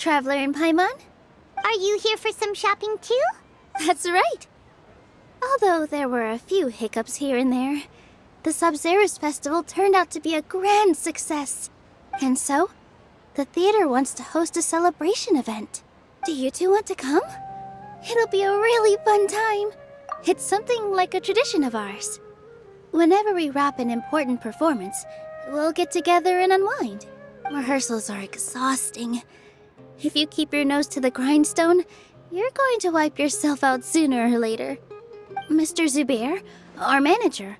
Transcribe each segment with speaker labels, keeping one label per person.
Speaker 1: Traveler and Paimon.
Speaker 2: Are you here for some shopping too?
Speaker 1: That's right. Although there were a few hiccups here and there, the Sub-Zerus Festival turned out to be a grand success. And so, the theater wants to host a celebration event. Do you two want to come? It'll be a really fun time. It's something like a tradition of ours. Whenever we wrap an important performance, we'll get together and unwind. Rehearsals are exhausting. If you keep your nose to the grindstone, you're going to wipe yourself out sooner or later. Mr. Zubair, our manager,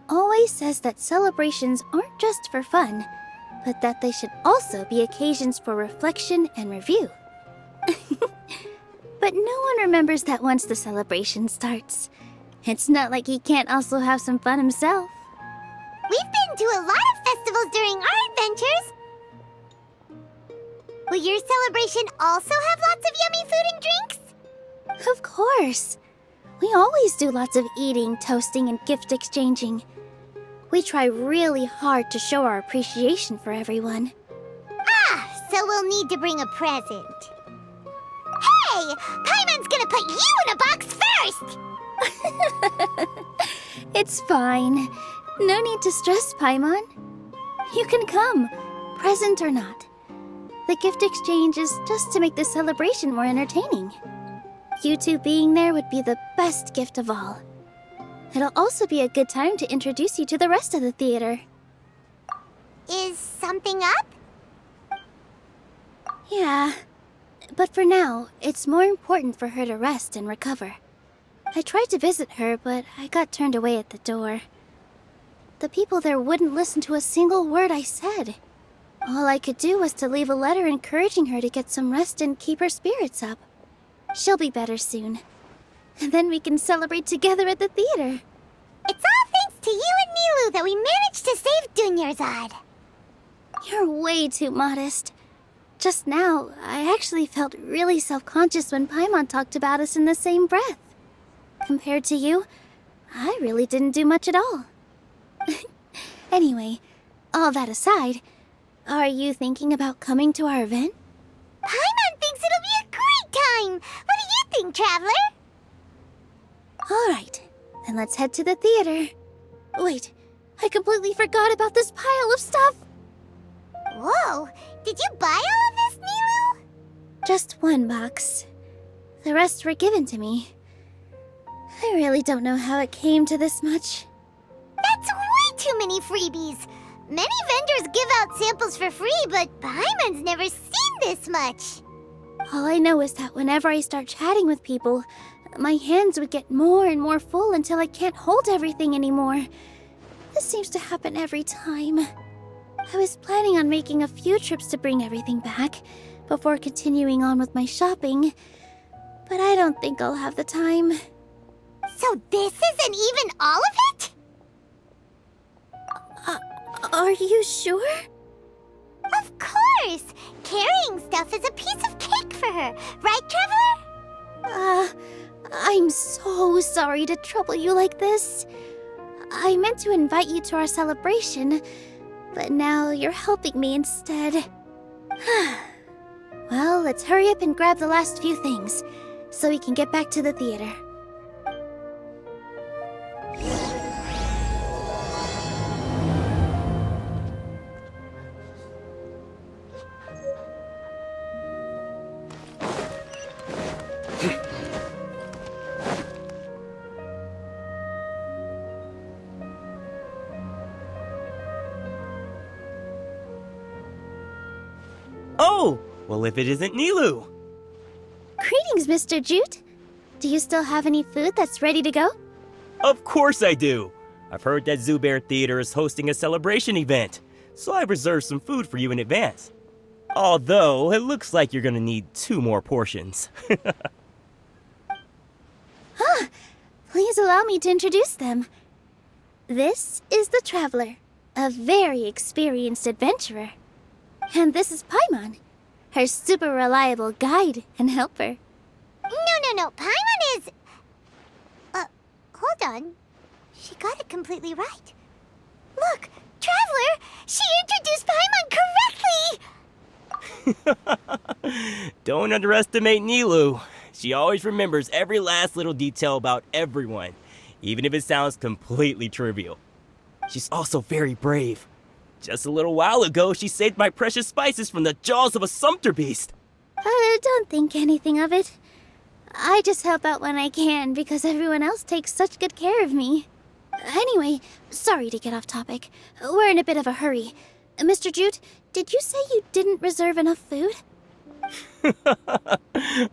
Speaker 1: always says that celebrations aren't just for fun, but that they should also be occasions for reflection and review. But no one remembers that once the celebration starts. It's not like he can't also have some fun himself.
Speaker 2: We've been to a lot of festivals during our adventures. Will your celebration also have lots of yummy food and drinks?
Speaker 1: Of course. We always do lots of eating, toasting, and gift exchanging. We try really hard to show our appreciation for everyone.
Speaker 2: Ah, so we'll need to bring a present. Hey! Paimon's gonna put you in a box first!
Speaker 1: It's fine. No need to stress, Paimon. You can come, present or not. The gift exchange is just to make the celebration more entertaining. You two being there would be the best gift of all. It'll also be a good time to introduce you to the rest of the theater.
Speaker 2: Is something up?
Speaker 1: Yeah, but for now, it's more important for her to rest and recover. I tried to visit her, but I got turned away at the door. The people there wouldn't listen to a single word I said. All I could do was to leave a letter encouraging her to get some rest and keep her spirits up. She'll be better soon. And then we can celebrate together at the theater.
Speaker 2: It's all thanks to you and Nilou that we managed to save Dunyarzad.
Speaker 1: You're way too modest. Just now, I actually felt really self-conscious when Paimon talked about us in the same breath. Compared to you, I really didn't do much at all. Anyway, all that aside, are you thinking about coming to our event?
Speaker 2: Paimon thinks it'll be a great time! What do you think, Traveler?
Speaker 1: All right, then let's head to the theater. Wait, I completely forgot about this pile of stuff.
Speaker 2: Whoa, did you buy all of this, Nilou?
Speaker 1: Just one box. The rest were given to me. I really don't know how it came to this much.
Speaker 2: That's way too many freebies. Many vendors give out samples for free, but Paimon's never seen this much.
Speaker 1: All I know is that whenever I start chatting with people, my hands would get more and more full until I can't hold everything anymore. This seems to happen every time. I was planning on making a few trips to bring everything back before continuing on with my shopping, but I don't think I'll have the time.
Speaker 2: So this isn't even all of it?
Speaker 1: Are you sure?
Speaker 2: Of course! Carrying stuff is a piece of cake for her, right, Traveler?
Speaker 1: I'm so sorry to trouble you like this. I meant to invite you to our celebration, but now you're helping me instead. Well, let's hurry up and grab the last few things, so we can get back to the theater.
Speaker 3: Oh! Well, if it isn't Nilou!
Speaker 1: Greetings, Mr. Jute. Do you still have any food that's ready to go?
Speaker 3: Of course I do! I've heard that Zubair Theater is hosting a celebration event, so I reserved some food for you in advance. Although, it looks like you're gonna need 2 more portions.
Speaker 1: Please allow me to introduce them. This is the Traveler, a very experienced adventurer. And this is Paimon, her super reliable guide and helper.
Speaker 2: No. Paimon is... hold on. She got it completely right. Look, Traveler! She introduced Paimon correctly!
Speaker 3: Don't underestimate Nilou. She always remembers every last little detail about everyone, even if it sounds completely trivial. She's also very brave. Just a little while ago, she saved my precious spices from the jaws of a sumpter beast.
Speaker 1: Don't think anything of it. I just help out when I can because everyone else takes such good care of me. Anyway, sorry to get off topic. We're in a bit of a hurry. Mr. Jute, did you say you didn't reserve enough food?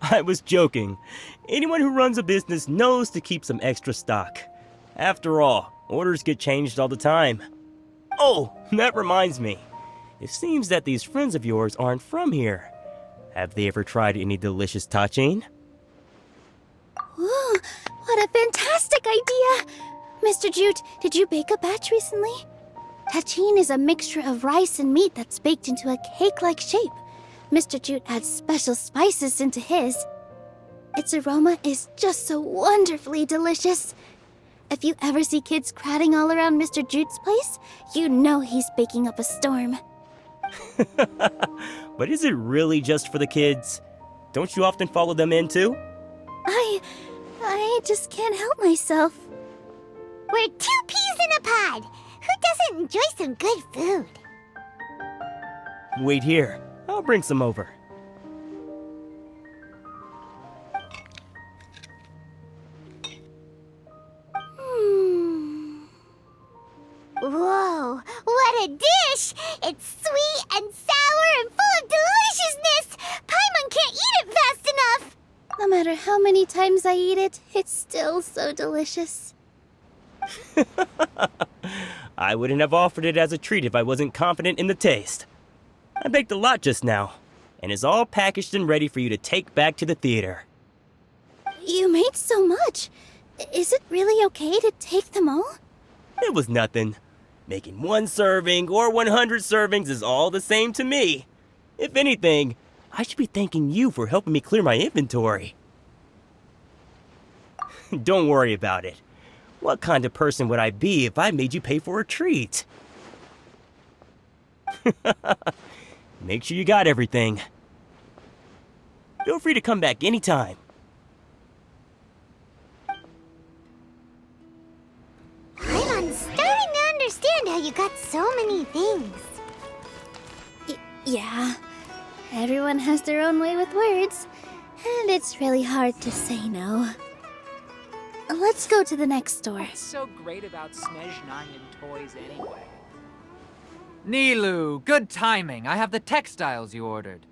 Speaker 3: I was joking. Anyone who runs a business knows to keep some extra stock. After all, orders get changed all the time. Oh, that reminds me. It seems that these friends of yours aren't from here. Have they ever tried any delicious tachin?
Speaker 1: Ooh, what a fantastic idea! Mr. Jute, did you bake a batch recently? Tachin is a mixture of rice and meat that's baked into a cake-like shape. Mr. Jute adds special spices into his. Its aroma is just so wonderfully delicious. If you ever see kids crowding all around Mr. Jute's place, you know he's baking up a storm.
Speaker 3: But is it really just for the kids? Don't you often follow them in too?
Speaker 1: I just can't help myself.
Speaker 2: We're 2 peas in a pod. Who doesn't enjoy some good food?
Speaker 3: Wait here. I'll bring some over.
Speaker 2: Whoa, what a dish! It's sweet and sour and full of deliciousness! Paimon can't eat it fast enough!
Speaker 1: No matter how many times I eat it, it's still so delicious.
Speaker 3: I wouldn't have offered it as a treat if I wasn't confident in the taste. I baked a lot just now, and it's all packaged and ready for you to take back to the theater.
Speaker 1: You made so much. Is it really okay to take them all?
Speaker 3: It was nothing. Making 1 serving or 100 servings is all the same to me. If anything, I should be thanking you for helping me clear my inventory. Don't worry about it. What kind of person would I be if I made you pay for a treat? Make sure you got everything. Feel free to come back anytime.
Speaker 2: I'm starting to understand how you got so many things.
Speaker 1: Yeah. Everyone has their own way with words, and it's really hard to say no. Let's go to the next store.
Speaker 4: What's so great about Snezhnaya toys anyway? Nilou, good timing. I have the textiles you ordered.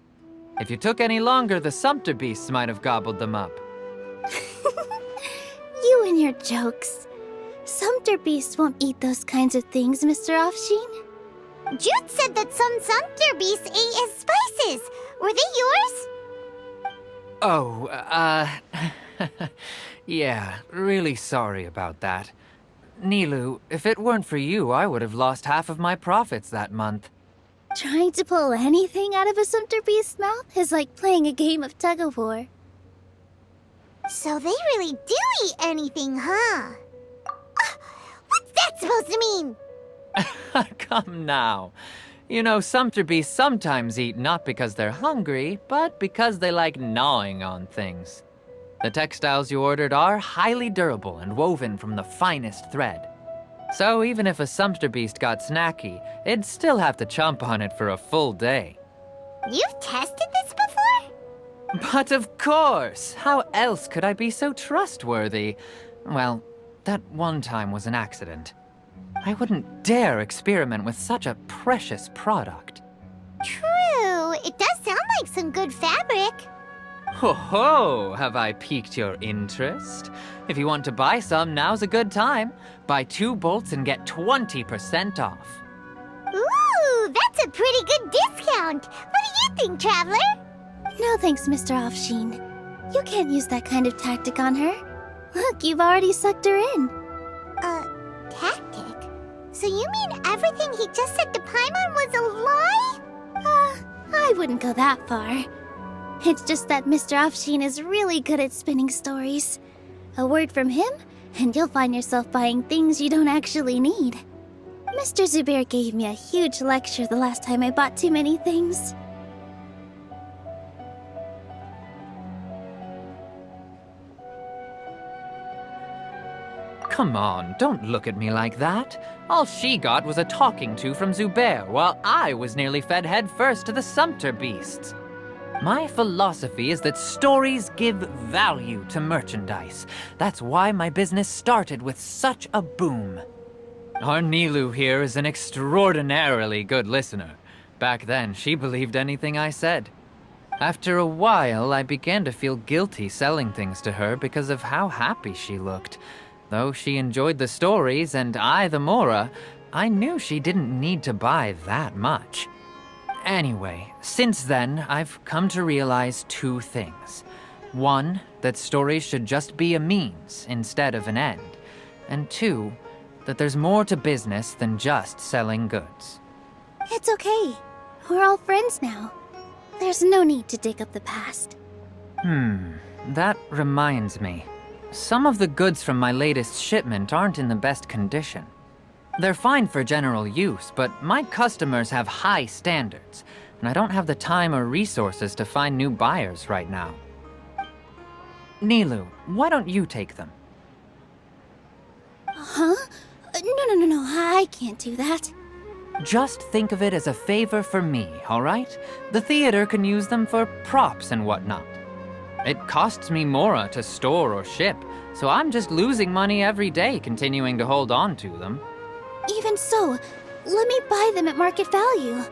Speaker 4: If you took any longer, the sumpter beasts might have gobbled them up.
Speaker 1: You and your jokes. Sumpter beasts won't eat those kinds of things, Mr. Offsheen.
Speaker 2: Jude said that some sumpter beasts ate his spices. Were they yours?
Speaker 4: Oh, yeah, really sorry about that. Nilou, if it weren't for you, I would have lost half of my profits that month.
Speaker 1: Trying to pull anything out of a sumpter beast's mouth is like playing a game of tug-of-war.
Speaker 2: So they really do eat anything, huh? What's that supposed to mean?
Speaker 4: Come now. You know, sumpter beasts sometimes eat not because they're hungry, but because they like gnawing on things. The textiles you ordered are highly durable and woven from the finest thread. So even if a sumpter beast got snacky, it'd still have to chomp on it for a full day.
Speaker 2: You've tested this before?
Speaker 4: But of course! How else could I be so trustworthy? Well, that one time was an accident. I wouldn't dare experiment with such a precious product.
Speaker 2: True, it does sound like some good fabric.
Speaker 4: Ho ho! Have I piqued your interest? If you want to buy some, now's a good time. Buy 2 bolts and get 20% off.
Speaker 2: Ooh, that's a pretty good discount. What do you think, Traveler?
Speaker 1: No thanks, Mr. Offsheen. You can't use that kind of tactic on her. Look, you've already sucked her in.
Speaker 2: Tactic? So you mean everything he just said to Paimon was a lie?
Speaker 1: I wouldn't go that far. It's just that Mr. Offsheen is really good at spinning stories. A word from him, and you'll find yourself buying things you don't actually need. Mr. Zubair gave me a huge lecture the last time I bought too many things.
Speaker 4: come on, don't look at me like that. All she got was a talking to from Zubair, while I was nearly fed headfirst to the sumpter beasts. My philosophy is that stories give value to merchandise. That's why my business started with such a boom. Our Nilou here is an extraordinarily good listener. Back then, she believed anything I said. After a while, I began to feel guilty selling things to her because of how happy she looked. Though she enjoyed the stories and I the Mora, I knew she didn't need to buy that much. Anyway, since then, I've come to realize two things. One, that stories should just be a means instead of an end. And two, that there's more to business than just selling goods.
Speaker 1: It's okay. We're all friends now. There's no need to dig up the past.
Speaker 4: That reminds me. Some of the goods from my latest shipment aren't in the best condition. They're fine for general use, but my customers have high standards, and I don't have the time or resources to find new buyers right now. Nilou, why don't you take them?
Speaker 1: Huh? No, I can't do that.
Speaker 4: Just think of it as a favor for me, all right? The theater can use them for props and whatnot. It costs me Mora to store or ship, so I'm just losing money every day continuing to hold on to them.
Speaker 1: Even so, let me buy them at market value.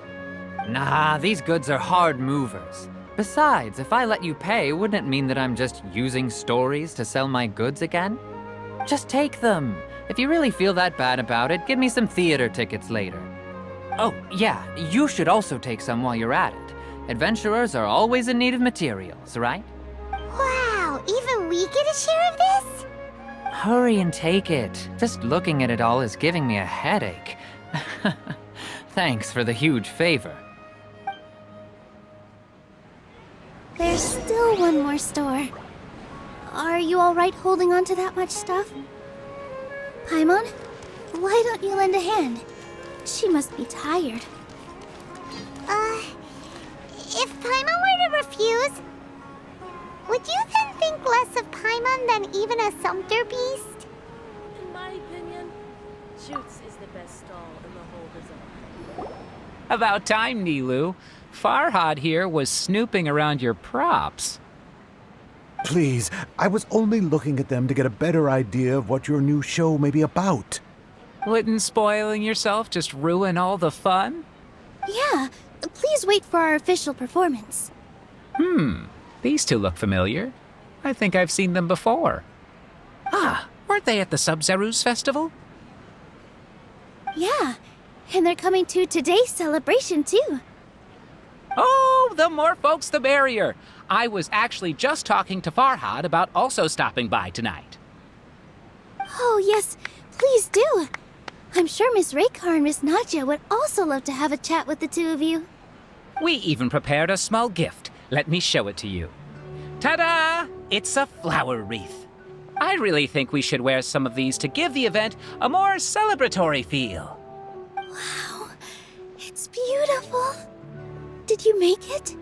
Speaker 4: Nah, these goods are hard movers. Besides, if I let you pay, wouldn't it mean that I'm just using stories to sell my goods again? Just take them. If you really feel that bad about it, give me some theater tickets later. Oh, yeah, you should also take some while you're at it. Adventurers are always in need of materials, right?
Speaker 2: Wow, even we get a share of this?
Speaker 4: Hurry and take it. Just looking at it all is giving me a headache. Thanks for the huge favor.
Speaker 1: There's still one more store. Are you alright holding on to that much stuff? Paimon, why don't you lend a hand? She must be tired.
Speaker 2: If Paimon were to refuse, would you then think less of Paimon than even a sumpter beast?
Speaker 5: In my opinion, Jutes is the best stall in the whole bazaar.
Speaker 6: About time, Nilou. Farhad here was snooping around your props.
Speaker 7: Please, I was only looking at them to get a better idea of what your new show may be about.
Speaker 6: Wouldn't spoiling yourself just ruin all the fun?
Speaker 1: Yeah, please wait for our official performance.
Speaker 6: These two look familiar. I think I've seen them before. Ah, weren't they at the Sub-Zerus festival?
Speaker 1: Yeah, and they're coming to today's celebration too.
Speaker 6: Oh, the more folks the merrier. I was actually just talking to Farhad about also stopping by tonight.
Speaker 1: Oh yes, please do. I'm sure Miss Raykar and Miss Nadja would also love to have a chat with the two of you.
Speaker 6: We even prepared a small gift. Let me show it to you. Ta-da! It's a flower wreath. I really think we should wear some of these to give the event a more celebratory feel.
Speaker 1: Wow, it's beautiful. Did you make it?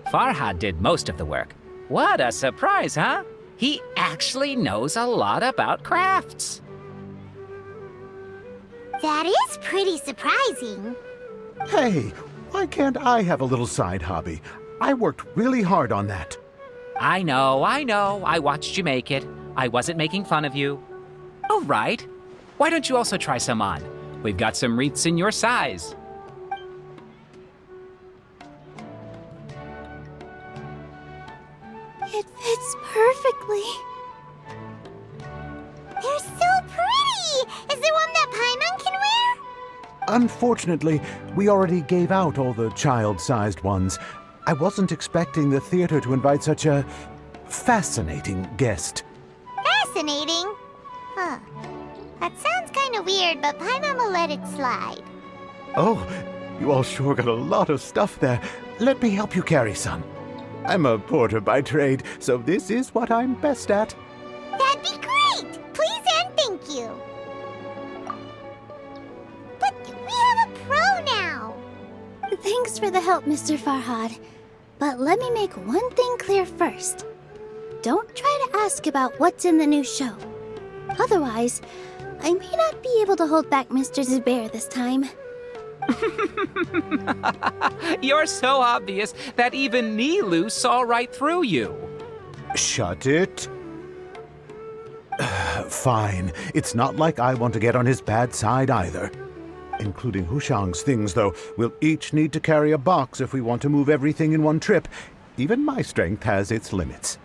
Speaker 6: Farhad did most of the work. What a surprise, huh? He actually knows a lot about crafts.
Speaker 2: That is pretty surprising.
Speaker 7: Hey, why can't I have a little side hobby? I worked really hard on that.
Speaker 6: I know. I watched you make it. I wasn't making fun of you. All right. Why don't you also try some on? We've got some wreaths in your size.
Speaker 1: It fits perfectly.
Speaker 2: They're so pretty! Is there one that Paimon can wear?
Speaker 7: Unfortunately, we already gave out all the child-sized ones. I wasn't expecting the theater to invite such a fascinating guest.
Speaker 2: Fascinating? Huh. That sounds kind of weird, but Paimon will let it slide.
Speaker 7: Oh, you all sure got a lot of stuff there. Let me help you carry some. I'm a porter by trade, so this is what I'm best at.
Speaker 2: That'd be great! Please and thank you. But we have a pro now.
Speaker 1: Thanks for the help, Mr. Farhad. But let me make one thing clear first. don't try to ask about what's in the new show. Otherwise, I may not be able to hold back Mr. Zubair this time.
Speaker 6: You're so obvious that even Nilou saw right through you.
Speaker 7: Shut it. Fine. It's not like I want to get on his bad side either. Including Hushang's things, though. We'll each need to carry a box if we want to move everything in one trip. Even my strength has its limits.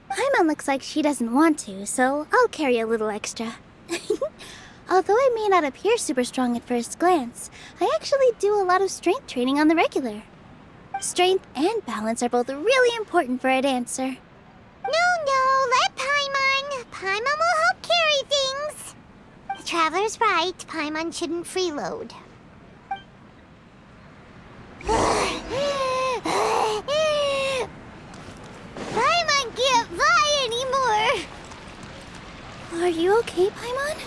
Speaker 1: Paimon looks like she doesn't want to, so I'll carry a little extra. Although I may not appear super strong at first glance, I actually do a lot of strength training on the regular. Strength and balance are both really important for a dancer.
Speaker 2: No, let Paimon. Paimon will help carry things. The Traveler's right. Paimon shouldn't freeload. Paimon can't fly anymore.
Speaker 1: Are you okay, Paimon?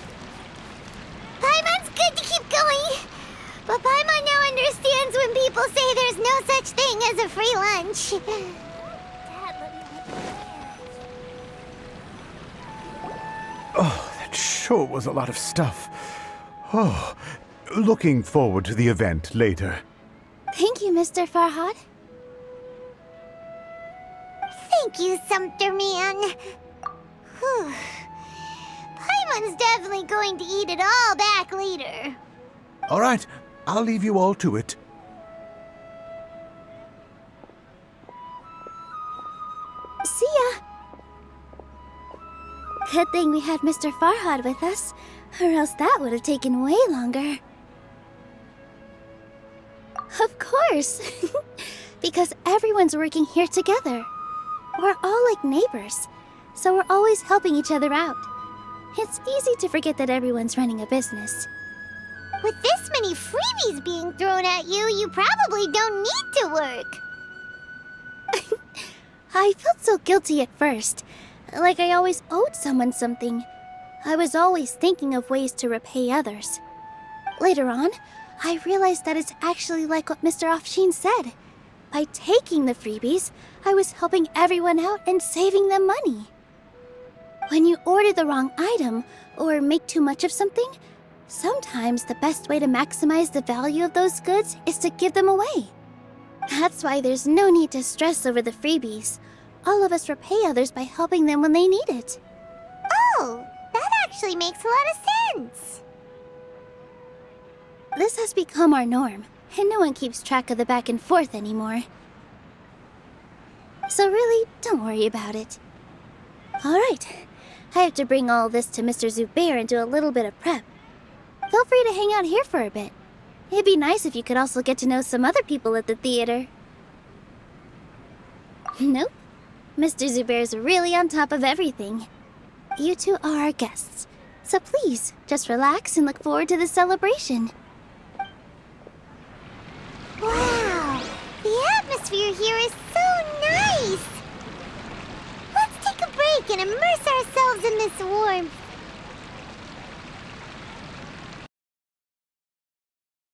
Speaker 2: Paimon's good to keep going. But Paimon now understands when people say there's no such thing as a free lunch.
Speaker 7: Oh, that sure was a lot of stuff. Oh, looking forward to the event later.
Speaker 1: Thank you, Mr. Farhad.
Speaker 2: Thank you, Sumpter Man. Whew. Paimon's definitely going to eat it all back later.
Speaker 7: All right, I'll leave you all to it.
Speaker 1: See ya! Good thing we had Mr. Farhad with us, or else that would have taken way longer. Of course! Because everyone's working here together. We're all like neighbors, so we're always helping each other out. It's easy to forget that everyone's running a business.
Speaker 2: With this many freebies being thrown at you, you probably don't need to work.
Speaker 1: I felt so guilty at first, like I always owed someone something. I was always thinking of ways to repay others. Later on, I realized that it's actually like what Mr. Afshin said. By taking the freebies, I was helping everyone out and saving them money. When you order the wrong item or make too much of something, sometimes the best way to maximize the value of those goods is to give them away. That's why there's no need to stress over the freebies. All of us repay others by helping them when they need it.
Speaker 2: Oh, that actually makes a lot of sense.
Speaker 1: This has become our norm, and no one keeps track of the back and forth anymore. So really, don't worry about it. Alright, I have to bring all this to Mr. Zubair and do a little bit of prep. Feel free to hang out here for a bit. It'd be nice if you could also get to know some other people at the theater. Nope. Mr. Zubair's really on top of everything. You two are our guests, so please, just relax and look forward to the celebration.
Speaker 2: Wow, the atmosphere here is so nice. Let's take a break and immerse ourselves in this warmth.